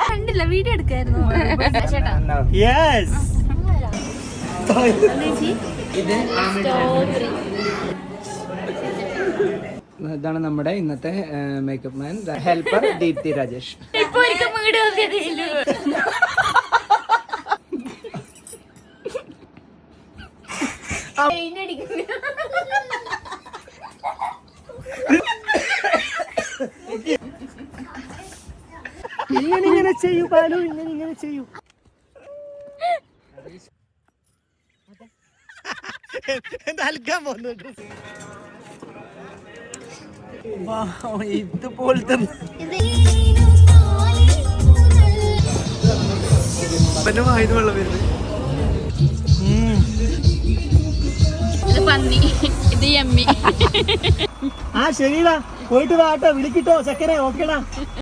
കണ്ടില്ല, വീഡിയോ എടുക്കായിരുന്നു. ഇതാണ് നമ്മുടെ ഇന്നത്തെ makeup man helper Deepthi Rajesh. ഇങ്ങനെ ചെയ്യൂ പാലു, ഇങ്ങനെ ചെയ്യൂ. ഇതുപോലത്തെ വായത് വെള്ളം വരുന്നത്. ഇത് പന്നി, ഇത് യമ്മി. ശരിടാ, പോയിട്ട് വാട്ടോ, വിളിക്കിട്ടോ ചക്കരെ. ഓക്കേടാ.